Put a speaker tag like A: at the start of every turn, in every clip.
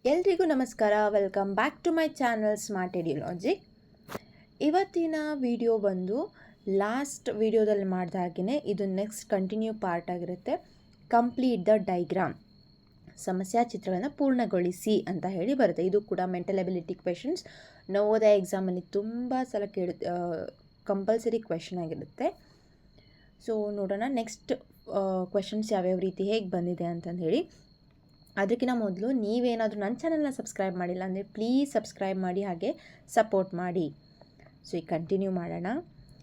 A: ಎಲ್ರಿಗೂ ನಮಸ್ಕಾರ. Welcome back to my channel smart ideologic. ಇವತ್ತಿನ ವಿಡಿಯೋ ಬಂದು ಲಾಸ್ಟ್ ವಿಡಿಯೋದಲ್ಲಿ ಮಾಡಿದ ಹಾಗೆಯೇ ಇದು ನೆಕ್ಸ್ಟ್ ಕಂಟಿನ್ಯೂ ಪಾರ್ಟ್ ಆಗಿರುತ್ತೆ. ಕಂಪ್ಲೀಟ್ ದ ಡೈಗ್ರಾಮ್, ಸಮಸ್ಯಾ ಚಿತ್ರಗಳನ್ನು ಪೂರ್ಣಗೊಳಿಸಿ ಅಂತ ಹೇಳಿ ಬರುತ್ತೆ. ಇದು ಕೂಡ ಮೆಂಟಲ್ ಎಬಿಲಿಟಿ ಕ್ವೆಶನ್ಸ್. ನವೋದಯ ಎಕ್ಸಾಮಲ್ಲಿ ತುಂಬ ಸಲ ಕಂಪಲ್ಸರಿ ಕ್ವೆಶನ್ ಆಗಿರುತ್ತೆ. ಸೊ ನೋಡೋಣ ನೆಕ್ಸ್ಟ್ ಕ್ವೆಶನ್ಸ್ ಯಾವ್ಯಾವ ರೀತಿ ಹೇಗೆ ಬಂದಿದೆ ಅಂತಂದು ಹೇಳಿ. ಅದಕ್ಕಿಂತ ಮೊದಲು ನೀವೇನಾದರೂ ನನ್ನ ಚಾನಲ್ನ ಸಬ್ಸ್ಕ್ರೈಬ್ ಮಾಡಿಲ್ಲ ಅಂದರೆ ಪ್ಲೀಸ್ ಸಬ್ಸ್ಕ್ರೈಬ್ ಮಾಡಿ, ಹಾಗೆ ಸಪೋರ್ಟ್ ಮಾಡಿ. ಸೊ ಈಗ ಕಂಟಿನ್ಯೂ ಮಾಡೋಣ.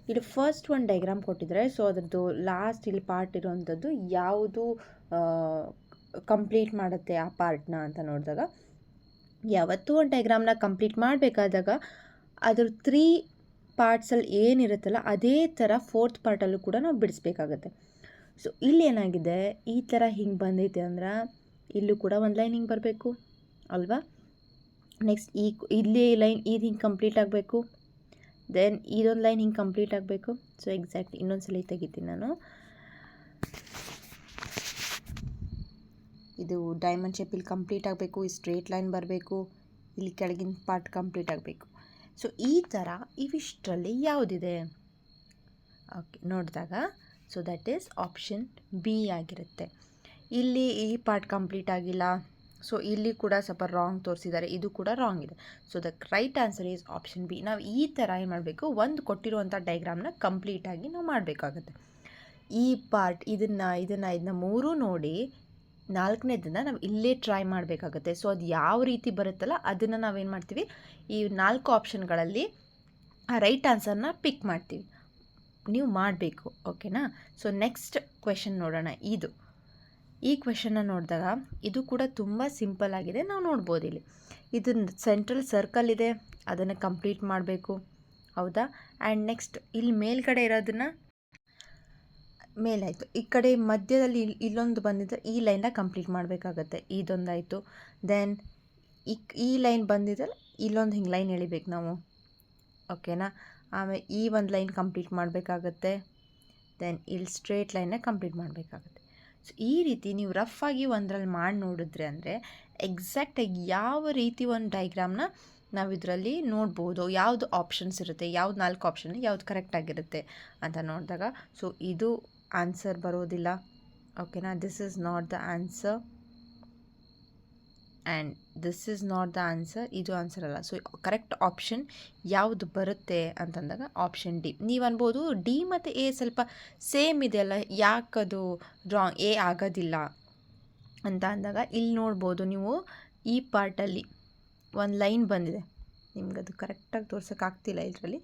A: ಇಲ್ಲಿ ಫಸ್ಟ್ ಒಂದು ಡೈಗ್ರಾಮ್ ಕೊಟ್ಟಿದ್ದಾರೆ. ಸೊ ಅದರದ್ದು ಲಾಸ್ಟ್ ಇಲ್ಲಿ ಪಾರ್ಟ್ ಇರೋವಂಥದ್ದು ಯಾವುದು ಕಂಪ್ಲೀಟ್ ಮಾಡುತ್ತೆ ಆ ಪಾರ್ಟ್ನ ಅಂತ ನೋಡಿದಾಗ, ಯಾವತ್ತೂ ಒಂದು ಡೈಗ್ರಾಮ್ನ ಕಂಪ್ಲೀಟ್ ಮಾಡಬೇಕಾದಾಗ ಅದ್ರ 3 ಪಾರ್ಟ್ಸಲ್ಲಿ ಏನಿರುತ್ತಲ್ಲ ಅದೇ ಥರ 4th ಪಾರ್ಟಲ್ಲೂ ಕೂಡ ನಾವು ಬಿಡಿಸ್ಬೇಕಾಗತ್ತೆ. ಸೊ ಇಲ್ಲಿ ಏನಾಗಿದೆ, ಈ ಥರ ಹಿಂಗೆ ಬಂದೈತೆ ಅಂದ್ರೆ ಇಲ್ಲೂ ಕೂಡ ಒಂದು ಲೈನ್ ಹಿಂಗೆ ಬರಬೇಕು ಅಲ್ವಾ. ನೆಕ್ಸ್ಟ್ ಇಲ್ಲಿ ಲೈನ್ ಇದು ಹಿಂಗೆ ಕಂಪ್ಲೀಟ್ ಆಗಬೇಕು. ದೆನ್ ಇದೊಂದು ಲೈನ್ ಹಿಂಗೆ ಕಂಪ್ಲೀಟ್ ಆಗಬೇಕು. ಸೊ ಎಕ್ಸಾಕ್ಟ್ಲಿ ಇನ್ನೊಂದು ಸಲ ತೆಗಿತೀನಿ ನಾನು. ಇದು ಡೈಮಂಡ್ ಶೇಪ್ ಇಲ್ಲಿ ಕಂಪ್ಲೀಟ್ ಆಗಬೇಕು, ಈ ಸ್ಟ್ರೇಟ್ ಲೈನ್ ಬರಬೇಕು, ಇಲ್ಲಿ ಕೆಳಗಿನ ಪಾರ್ಟ್ ಕಂಪ್ಲೀಟ್ ಆಗಬೇಕು. ಸೊ ಈ ಥರ ಇವಿಷ್ಟರಲ್ಲಿ ಯಾವುದಿದೆ ಓಕೆ ನೋಡಿದಾಗ, so that is option B ಆಗಿರುತ್ತೆ. ಇಲ್ಲಿ ಈ ಪಾರ್ಟ್ ಕಂಪ್ಲೀಟ್ ಆಗಿಲ್ಲ, ಸೊ ಇಲ್ಲಿ ಕೂಡ ಸ್ವಲ್ಪ ರಾಂಗ್ ತೋರಿಸಿದ್ದಾರೆ, ಇದು ಕೂಡ ರಾಂಗ್ ಇದೆ. So the right answer is option B. ನಾವು ಈ ಥರ ಏನು ಮಾಡಬೇಕು, ಒಂದು ಕೊಟ್ಟಿರುವಂಥ ಡೈಗ್ರಾಮ್ನ ಕಂಪ್ಲೀಟಾಗಿ ನಾವು ಮಾಡಬೇಕಾಗುತ್ತೆ. ಈ ಪಾರ್ಟ್ ಇದನ್ನು 3 ನೋಡಿ 4ನೇದನ್ನು ನಾವು ಇಲ್ಲೇ ಟ್ರೈ ಮಾಡಬೇಕಾಗುತ್ತೆ. ಸೊ ಅದು ಯಾವ ರೀತಿ ಬರುತ್ತಲ್ಲ ಅದನ್ನು ನಾವೇನು ಮಾಡ್ತೀವಿ, ಈ 4 ಆಪ್ಷನ್ಗಳಲ್ಲಿ ಆ ರೈಟ್ ಆನ್ಸರ್ನ ಪಿಕ್ ಮಾಡ್ತೀವಿ. ನೀವು ಮಾಡಬೇಕು, ಓಕೆನಾ. ಸೊ ನೆಕ್ಸ್ಟ್ ಕ್ವೆಶನ್ ನೋಡೋಣ. ಈ ಕ್ವೆಶನ್ನ ನೋಡಿದಾಗ ಇದು ಕೂಡ ತುಂಬ ಸಿಂಪಲ್ ಆಗಿದೆ, ನಾವು ನೋಡ್ಬೋದು. ಇದು ಸೆಂಟ್ರಲ್ ಸರ್ಕಲ್ ಇದೆ, ಅದನ್ನು ಕಂಪ್ಲೀಟ್ ಮಾಡಬೇಕು, ಹೌದಾ. ಆ್ಯಂಡ್ ನೆಕ್ಸ್ಟ್ ಇಲ್ಲಿ ಮೇಲ್ಗಡೆ ಇರೋದನ್ನು ಮೇಲಾಯಿತು, ಈ ಕಡೆ ಮಧ್ಯದಲ್ಲಿ ಇಲ್ಲೊಂದು ಬಂದಿದ್ದರೆ ಈ ಲೈನ್ನ ಕಂಪ್ಲೀಟ್ ಮಾಡಬೇಕಾಗತ್ತೆ. ಇದೊಂದಾಯಿತು. ದೆನ್ ಈ ಲೈನ್ ಬಂದಿದ್ದರೆ ಇಲ್ಲೊಂದು ಹಿಂಗೆ ಲೈನ್ ಎಳಿಬೇಕು ನಾವು, ಓಕೆನಾ. ಆಮೇಲೆ ಈ ಒಂದು ಲೈನ್ ಕಂಪ್ಲೀಟ್ ಮಾಡಬೇಕಾಗತ್ತೆ. ದೆನ್ ಇಲ್ಲಿ ಸ್ಟ್ರೇಟ್ ಲೈನ್ನ ಕಂಪ್ಲೀಟ್ ಮಾಡಬೇಕಾಗತ್ತೆ. ಸೊ ಈ ರೀತಿ ನೀವು ರಫಾಗಿ ಒಂದರಲ್ಲಿ ಮಾಡಿ ನೋಡಿದ್ರೆ ಅಂದರೆ ಎಕ್ಸಾಕ್ಟಾಗಿ ಯಾವ ರೀತಿ ಒಂದು ಡೈಗ್ರಾಮ್ನ ನಾವು ಇದರಲ್ಲಿ ನೋಡ್ಬೋದು, ಯಾವುದು ಆಪ್ಷನ್ಸ್ ಇರುತ್ತೆ, ಯಾವ್ದು 4 ಆಪ್ಷನ್ ಯಾವ್ದು ಕರೆಕ್ಟಾಗಿರುತ್ತೆ ಅಂತ ನೋಡಿದಾಗ, ಸೊ ಇದು ಆನ್ಸರ್ ಬರೋದಿಲ್ಲ, ಓಕೆನಾ. This is not the answer and this is not the answer, ಇದು ಆನ್ಸರ್ ಅಲ್ಲ. ಸೊ ಕರೆಕ್ಟ್ ಆಪ್ಷನ್ ಯಾವುದು ಬರುತ್ತೆ ಅಂತಂದಾಗ ಆಪ್ಷನ್ ಡಿ. ನೀವು ಅನ್ಬೋದು ಡಿ ಮತ್ತು ಎ ಸ್ವಲ್ಪ ಸೇಮ್ ಇದೆಯಲ್ಲ, ಯಾಕದು ರಾಂಗ್, ಎ ಆಗೋದಿಲ್ಲ ಅಂತ ಅಂದಾಗ ಇಲ್ಲಿ ನೋಡ್ಬೋದು ನೀವು, ಈ ಪಾರ್ಟಲ್ಲಿ ಒಂದು ಲೈನ್ ಬಂದಿದೆ, ನಿಮ್ಗದು ಕರೆಕ್ಟಾಗಿ ತೋರ್ಸೋಕ್ಕಾಗ್ತಿಲ್ಲ ಇದರಲ್ಲಿ.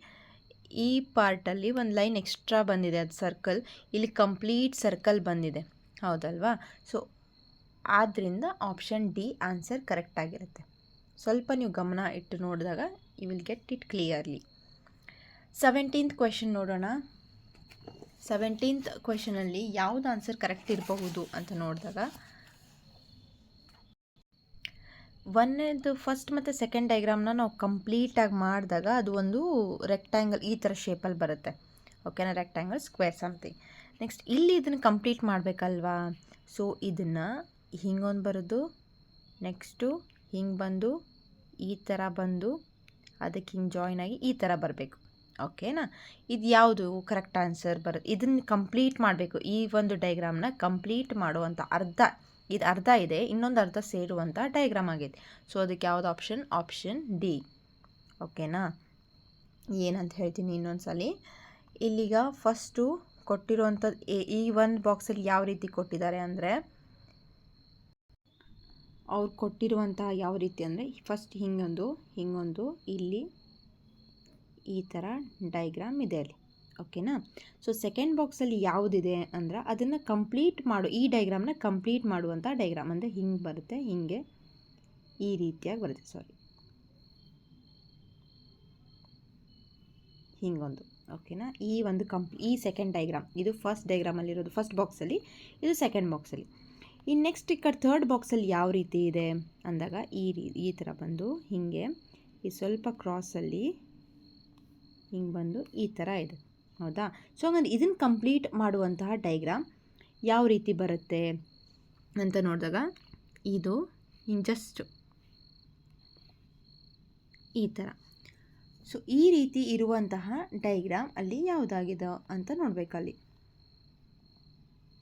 A: ಈ ಪಾರ್ಟಲ್ಲಿ ಒಂದು ಲೈನ್ ಎಕ್ಸ್ಟ್ರಾ ಬಂದಿದೆ, ಅದು ಸರ್ಕಲ್, ಇಲ್ಲಿ ಕಂಪ್ಲೀಟ್ ಸರ್ಕಲ್ ಬಂದಿದೆ, ಹೌದಲ್ವಾ. ಸೊ ಆದ್ದರಿಂದ ಆಪ್ಷನ್ ಡಿ ಆನ್ಸರ್ ಕರೆಕ್ಟಾಗಿರುತ್ತೆ. ಸ್ವಲ್ಪ ನೀವು ಗಮನ ಇಟ್ಟು ನೋಡಿದಾಗ you will get it clearly. 17th question ನೋಡೋಣ. 17th ಕ್ವೆಶನಲ್ಲಿ ಯಾವುದು ಆನ್ಸರ್ ಕರೆಕ್ಟ್ ಇರಬಹುದು ಅಂತ ನೋಡಿದಾಗ, ಫಸ್ಟ್ ಮತ್ತು ಸೆಕೆಂಡ್ ಡೈಗ್ರಾಮ್ನ ನಾವು ಕಂಪ್ಲೀಟಾಗಿ ಮಾಡಿದಾಗ ಅದು ಒಂದು ರೆಕ್ಟ್ಯಾಂಗಲ್ ಈ ಥರ ಶೇಪಲ್ಲಿ ಬರುತ್ತೆ, ಓಕೆನಾ. Rectangle, square something. ನೆಕ್ಸ್ಟ್ ಇಲ್ಲಿ ಇದನ್ನು ಕಂಪ್ಲೀಟ್ ಮಾಡಬೇಕಲ್ವಾ. ಸೊ ಇದನ್ನು ಹಿಂಗೊಂದು ಬರೋದು, ನೆಕ್ಸ್ಟು ಹಿಂಗೆ ಬಂದು ಈ ಥರ ಬಂದು ಅದಕ್ಕೆ ಹಿಂಗೆ ಜಾಯ್ನ್ ಆಗಿ ಈ ಥರ ಬರಬೇಕು, ಓಕೆನಾ. ಇದು ಯಾವುದು ಕರೆಕ್ಟ್ ಆನ್ಸರ್ ಬರುತ್ತೆ, ಇದನ್ನು ಕಂಪ್ಲೀಟ್ ಮಾಡಬೇಕು. ಈ ಒಂದು ಡೈಗ್ರಾಮ್ನ ಕಂಪ್ಲೀಟ್ ಮಾಡುವಂಥ ಅರ್ಧ ಇದೆ, ಇನ್ನೊಂದು ಅರ್ಧ ಸೇರುವಂಥ ಡೈಗ್ರಾಮ್ ಆಗೈತೆ. ಸೊ ಅದಕ್ಕೆ ಯಾವುದು ಆಪ್ಷನ್, ಆಪ್ಷನ್ ಡಿ, ಓಕೆನಾ. ಏನಂತ ಹೇಳ್ತೀನಿ ಇನ್ನೊಂದು ಸಲ. ಇಲ್ಲಿಗ ಫಸ್ಟು ಕೊಟ್ಟಿರುವಂಥದ್ದು ಈ ಒಂದು ಬಾಕ್ಸಲ್ಲಿ ಯಾವ ರೀತಿ ಕೊಟ್ಟಿದ್ದಾರೆ ಅಂದರೆ, ಅವ್ರು ಕೊಟ್ಟಿರುವಂತಹ ಯಾವ ರೀತಿ ಅಂದರೆ ಫಸ್ಟ್ ಹಿಂಗೊಂದು ಇಲ್ಲಿ ಈ ಥರ ಡೈಗ್ರಾಮ್ ಇದೆ ಅಲ್ಲಿ, ಓಕೆನಾ. ಸೊ ಸೆಕೆಂಡ್ ಬಾಕ್ಸಲ್ಲಿ ಯಾವುದಿದೆ ಅಂದರೆ ಅದನ್ನು ಕಂಪ್ಲೀಟ್ ಈ ಡೈಗ್ರಾಮ್ನ ಕಂಪ್ಲೀಟ್ ಮಾಡುವಂಥ ಡೈಗ್ರಾಮ್ ಅಂದರೆ ಹಿಂಗೆ ಬರುತ್ತೆ, ಹಿಂಗೆ ಈ ರೀತಿಯಾಗಿ ಬರುತ್ತೆ, ಹಿಂಗೊಂದು, ಓಕೆನಾ. ಈ ಸೆಕೆಂಡ್ ಡೈಗ್ರಾಮ್, ಇದು ಫಸ್ಟ್ ಡೈಗ್ರಾಮಲ್ಲಿರೋದು ಫಸ್ಟ್ ಬಾಕ್ಸಲ್ಲಿ, ಇದು ಸೆಕೆಂಡ್ ಬಾಕ್ಸಲ್ಲಿ. ಇನ್ನು ನೆಕ್ಸ್ಟ್ ಈ ಕಡೆ ಥರ್ಡ್ ಬಾಕ್ಸಲ್ಲಿ ಯಾವ ರೀತಿ ಇದೆ ಅಂದಾಗ ಈ ಥರ ಬಂದು ಹೀಗೆ ಈ ಸ್ವಲ್ಪ ಕ್ರಾಸಲ್ಲಿ ಹಿಂಗೆ ಬಂದು ಈ ಥರ ಇದೆ, ಹೌದಾ. ಸೊ ಹಂಗಂದ್ರೆ ಇದನ್ನು ಕಂಪ್ಲೀಟ್ ಮಾಡುವಂತಹ ಡೈಗ್ರಾಮ್ ಯಾವ ರೀತಿ ಬರುತ್ತೆ ಅಂತ ನೋಡಿದಾಗ, ಇದು ಹಿಂಗೆ ಜಸ್ಟ್ ಈ ಥರ. ಸೊ ಈ ರೀತಿ ಇರುವಂತಹ ಡೈಗ್ರಾಮ್ ಅಲ್ಲಿ ಯಾವುದಾಗಿದೆ ಅಂತ ನೋಡಬೇಕಲ್ಲಿ.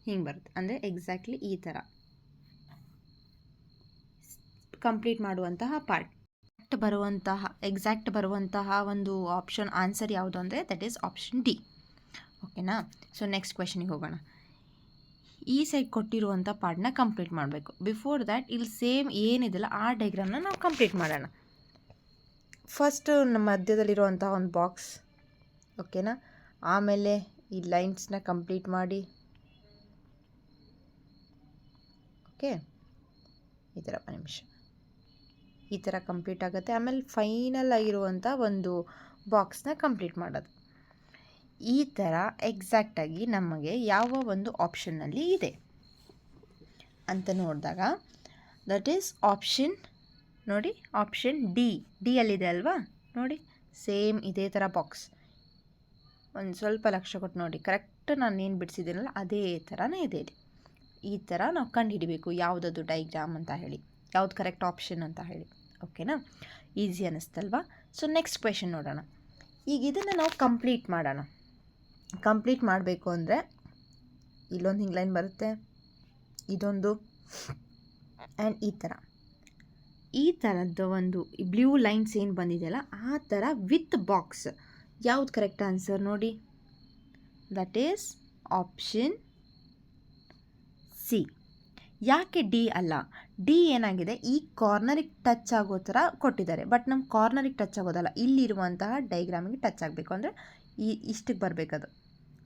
A: ಹಿಂಗೆ ಬರುತ್ತೆ, ಅಂದರೆ ಎಕ್ಸಾಕ್ಟ್ಲಿ ಈ ಥರ ಕಂಪ್ಲೀಟ್ ಮಾಡುವಂತಹ ಪಾರ್ಟ್. ಎಕ್ಸಾಕ್ಟ್ ಬರುವಂತಹ ಒಂದು ಆಪ್ಷನ್ ಆನ್ಸರ್ ಯಾವುದು ಅಂದರೆ ದಟ್ ಈಸ್ ಆಪ್ಷನ್ ಡಿ. ಓಕೆನಾ. ಸೊ ನೆಕ್ಸ್ಟ್ ಕ್ವೆಶನಿಗೆ ಹೋಗೋಣ. ಈ ಸೈಡ್ ಕೊಟ್ಟಿರುವಂಥ ಪಾರ್ಟ್ನ ಕಂಪ್ಲೀಟ್ ಮಾಡಬೇಕು. ಬಿಫೋರ್ ದ್ಯಾಟ್ ಇಲ್ಲಿ ಸೇಮ್ ಏನಿದೆಯಲ್ಲ ಆ ಡೈಗ್ರಾಮ್ನ ನಾವು ಕಂಪ್ಲೀಟ್ ಮಾಡೋಣ. ಫಸ್ಟು ನಮ್ಮ ಮಧ್ಯದಲ್ಲಿರುವಂಥ ಒಂದು ಬಾಕ್ಸ್, ಓಕೆನಾ. ಆಮೇಲೆ ಈ ಲೈನ್ಸ್ನ ಕಂಪ್ಲೀಟ್ ಮಾಡಿ, ಓಕೆ, ಈ ಥರ ನಿಮಿಷ ಈ ಥರ ಕಂಪ್ಲೀಟ್ ಆಗುತ್ತೆ. ಆಮೇಲೆ ಫೈನಲ್ ಆಗಿರುವಂಥ ಒಂದು ಬಾಕ್ಸ್ನ ಕಂಪ್ಲೀಟ್ ಮಾಡೋದು. ಈ ಥರ ಎಕ್ಸಾಕ್ಟಾಗಿ ನಮಗೆ ಯಾವ ಒಂದು ಆಪ್ಷನ್ನಲ್ಲಿ ಇದೆ ಅಂತ ನೋಡಿದಾಗ ದಟ್ ಈಸ್ ಆಪ್ಷನ್, ನೋಡಿ ಆಪ್ಷನ್ ಡಿ ಅಲ್ಲಿದೆ ಅಲ್ವಾ. ನೋಡಿ ಸೇಮ್ ಇದೇ ಥರ ಬಾಕ್ಸ್. ಒಂದು ಸ್ವಲ್ಪ ಲಕ್ಷ ಕೊಟ್ಟು ನೋಡಿ, ಕರೆಕ್ಟ್ ನಾನು ಏನು ಬಿಡಿಸಿದ್ದೀನಲ್ಲ ಅದೇ ಥರನೇ ಇದೆ ಇಲ್ಲಿ. ಈ ಥರ ನಾವು ಕಂಡುಹಿಡಿಬೇಕು ಯಾವುದದು ಡೈಗ್ರಾಮ್ ಅಂತ ಹೇಳಿ, ಯಾವುದು ಕರೆಕ್ಟ್ ಆಪ್ಷನ್ ಅಂತ ಹೇಳಿ. ಓಕೆನಾ, ಈಸಿ ಅನ್ನಿಸ್ತಲ್ವಾ. ಸೊ ನೆಕ್ಸ್ಟ್ ಕ್ವೆಶನ್ ನೋಡೋಣ. ಈಗ ಇದನ್ನು ನಾವು ಕಂಪ್ಲೀಟ್ ಮಾಡೋಣ. ಕಂಪ್ಲೀಟ್ ಮಾಡಬೇಕು ಅಂದರೆ ಇಲ್ಲೊಂದು ಹಿಂಗೆ ಲೈನ್ ಬರುತ್ತೆ, ಇದೊಂದು ಆ್ಯಂಡ್ ಈ ಥರದ್ದು ಒಂದು ಬ್ಲೂ ಲೈನ್ಸ್ ಏನು ಬಂದಿದೆಯಲ್ಲ ಆ ಥರ ವಿತ್ ಬಾಕ್ಸ್. ಯಾವುದು ಕರೆಕ್ಟ್ ಆನ್ಸರ್ ನೋಡಿ, ದಟ್ ಈಸ್ ಆಪ್ಷನ್ ಸಿ. ಯಾಕೆ ಡಿ ಅಲ್ಲ? ಡಿ ಏನಾಗಿದೆ, ಈ ಕಾರ್ನರಿಗೆ ಟಚ್ ಆಗೋ ಥರ ಕೊಟ್ಟಿದ್ದಾರೆ, ಬಟ್ ನಮ್ಮ ಕಾರ್ನರಿಗೆ ಟಚ್ ಆಗೋದಲ್ಲ, ಇಲ್ಲಿರುವಂತಹ ಡೈಗ್ರಾಮಿಗೆ ಟಚ್ ಆಗಬೇಕು. ಅಂದರೆ ಇಷ್ಟಕ್ಕೆ ಬರಬೇಕದು,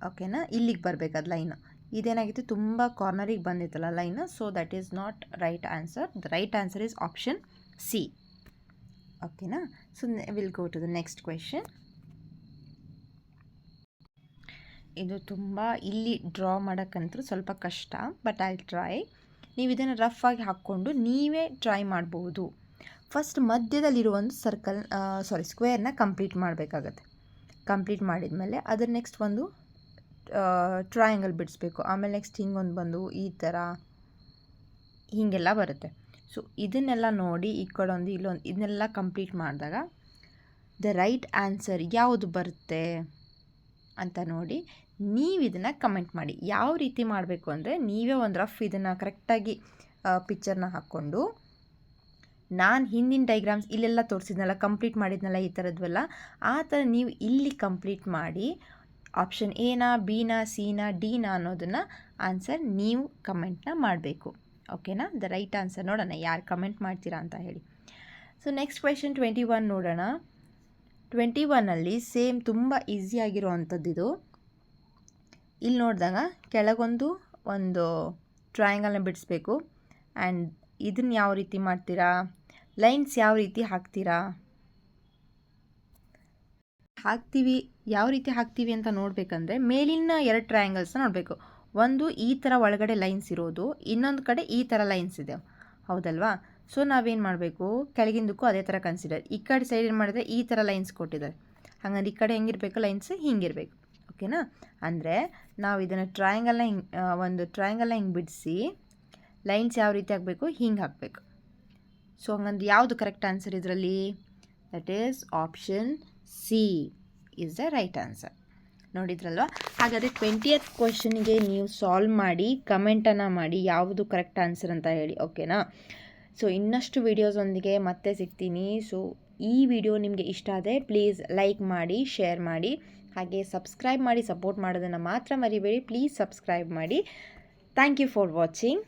A: ಓಕೆನಾ, ಇಲ್ಲಿಗೆ ಬರಬೇಕದು ಲೈನು. ಇದೇನಾಗಿತ್ತು, ತುಂಬ ಕಾರ್ನರಿಗೆ ಬಂದಿತ್ತಲ್ಲ line. So that is not right answer. The right answer is option C. ಓಕೆನಾ. So will go to the next question. ಇದು ತುಂಬ ಇಲ್ಲಿ ಡ್ರಾ ಮಾಡೋಕ್ಕಂತೂ ಸ್ವಲ್ಪ ಕಷ್ಟ, ಬಟ್ ಐ ಟ್ರೈ. ನೀವು ಇದನ್ನು ರಫ್ ಆಗಿ ಹಾಕ್ಕೊಂಡು ನೀವೇ ಟ್ರೈ ಮಾಡ್ಬೋದು. ಫಸ್ಟ್ ಮಧ್ಯದಲ್ಲಿರುವ ಒಂದು ಸ್ಕ್ವೇರ್ನ ಕಂಪ್ಲೀಟ್ ಮಾಡಬೇಕಾಗತ್ತೆ. ಕಂಪ್ಲೀಟ್ ಮಾಡಿದ ಮೇಲೆ ಅದರ ನೆಕ್ಸ್ಟ್ ಒಂದು ಟ್ರಯಾಂಗಲ್ ಬಿಡಿಸ್ಬೇಕು. ಆಮೇಲೆ ನೆಕ್ಸ್ಟ್ ಹಿಂಗೊಂದು ಬಂದು ಈ ಥರ ಹೀಗೆಲ್ಲ ಬರುತ್ತೆ. ಸೊ ಇದನ್ನೆಲ್ಲ ನೋಡಿ ಈ ಕಡೊಂದು ಇಲ್ಲೊಂದು ಇದನ್ನೆಲ್ಲ ಕಂಪ್ಲೀಟ್ ಮಾಡಿದಾಗ ದ ರೈಟ್ ಆನ್ಸರ್ ಯಾವುದು ಬರುತ್ತೆ ಅಂತ ನೋಡಿ ನೀವು ಇದನ್ನು ಕಮೆಂಟ್ ಮಾಡಿ. ಯಾವ ರೀತಿ ಮಾಡಬೇಕು ಅಂದರೆ, ನೀವೇ ಒಂದು ರಫ್ ಇದನ್ನು ಕರೆಕ್ಟಾಗಿ ಪಿಕ್ಚರ್ನ ಹಾಕ್ಕೊಂಡು, ನಾನು ಹಿಂದಿನ ಡೈಗ್ರಾಮ್ಸ್ ಇಲ್ಲೆಲ್ಲ ತೋರಿಸಿದ್ನಲ್ಲ, ಕಂಪ್ಲೀಟ್ ಮಾಡಿದ್ನಲ್ಲ ಈ ಥರದ್ವೆಲ್ಲ, ಆ ಥರ ನೀವು ಇಲ್ಲಿ ಕಂಪ್ಲೀಟ್ ಮಾಡಿ ಆಪ್ಷನ್ ಎನಾ, ಬಿನಾ, ಸಿನಾ, ಡಿನಾ ಅನ್ನೋದನ್ನು ಆನ್ಸರ್ ನೀವು ಕಮೆಂಟ್ನ ಮಾಡಬೇಕು. ಓಕೆನಾ. ದ ರೈಟ್ ಆನ್ಸರ್ ನೋಡೋಣ ಯಾರು ಕಮೆಂಟ್ ಮಾಡ್ತೀರಾ ಅಂತ ಹೇಳಿ. ಸೊ ನೆಕ್ಸ್ಟ್ ಕ್ವೆಶನ್ 21 ನೋಡೋಣ. 21ಅಲ್ಲಿ ಸೇಮ್ ತುಂಬ ಈಸಿಯಾಗಿರೋ ಅಂಥದ್ದಿದು. ಇಲ್ಲಿ ನೋಡಿದಾಗ ಕೆಳಗೊಂದು ಒಂದು ಟ್ರಯಾಂಗಲ್ನ ಬಿಡಿಸ್ಬೇಕು. ಆ್ಯಂಡ್ ಇದನ್ನು ಯಾವ ರೀತಿ ಮಾಡ್ತೀರಾ, ಲೈನ್ಸ್ ಯಾವ ರೀತಿ ಯಾವ ರೀತಿ ಹಾಕ್ತೀವಿ ಅಂತ ನೋಡಬೇಕಂದ್ರೆ ಮೇಲಿನ 2 ಟ್ರಯಾಂಗಲ್ಸ್ನ ನೋಡಬೇಕು. ಒಂದು ಈ ಥರ ಒಳಗಡೆ ಲೈನ್ಸ್ ಇರೋದು, ಇನ್ನೊಂದು ಕಡೆ ಈ ಥರ ಲೈನ್ಸ್ ಇದೆ, ಹೌದಲ್ವಾ. ಸೊ ನಾವೇನು ಮಾಡಬೇಕು, ಕೆಳಗಿಂದಕ್ಕೂ ಅದೇ ಥರ ಕನ್ಸಿಡರ್. ಈ ಕಡೆ ಸೈಡ್ ಏನು ಮಾಡಿದ್ರೆ ಈ ಥರ ಲೈನ್ಸ್ ಕೊಟ್ಟಿದ್ದಾರೆ, ಹಾಗಂದ್ರೆ ಈ ಕಡೆ ಹೆಂಗಿರಬೇಕು ಲೈನ್ಸ್ ಹಿಂಗಿರಬೇಕು. ಓಕೆನಾ. ಅಂದರೆ ನಾವು ಇದನ್ನು ಒಂದು ಟ್ರಯಾಂಗಲ್ನ ಹಿಂಗೆ ಬಿಡಿಸಿ ಲೈನ್ಸ್ ಯಾವ ರೀತಿ ಹಾಕಬೇಕು, ಹಿಂಗೆ ಹಾಕಬೇಕು. ಸೊ ಹಂಗಂದ್ರೆ ಯಾವುದು ಕರೆಕ್ಟ್ ಆನ್ಸರ್ ಇದರಲ್ಲಿ? That is option C is the right answer. ನೋಡಿದ್ರಲ್ವ. ಹಾಗಾದರೆ 20th ಕ್ವೆಶನ್ಗೆ ನೀವು ಸಾಲ್ವ್ ಮಾಡಿ ಕಮೆಂಟನ್ನು ಮಾಡಿ ಯಾವುದು ಕರೆಕ್ಟ್ ಆನ್ಸರ್ ಅಂತ ಹೇಳಿ. ಓಕೆನಾ. ಸೊ ಇನ್ನಷ್ಟು ವೀಡಿಯೋಸೊಂದಿಗೆ ಮತ್ತೆ ಸಿಗ್ತೀನಿ. ಸೊ ಈ ವಿಡಿಯೋ ನಿಮಗೆ ಇಷ್ಟ ಆದರೆ ಪ್ಲೀಸ್ ಲೈಕ್ ಮಾಡಿ, ಶೇರ್ ಮಾಡಿ, ಹಾಗೆ ಸಬ್ಸ್ಕ್ರೈಬ್ ಮಾಡಿ. ಸಪೋರ್ಟ್ ಮಾಡೋದನ್ನು ಮಾತ್ರ ಮರಿಬೇಡಿ. ಪ್ಲೀಸ್ ಸಬ್ಸ್ಕ್ರೈಬ್ ಮಾಡಿ. Thank you for watching.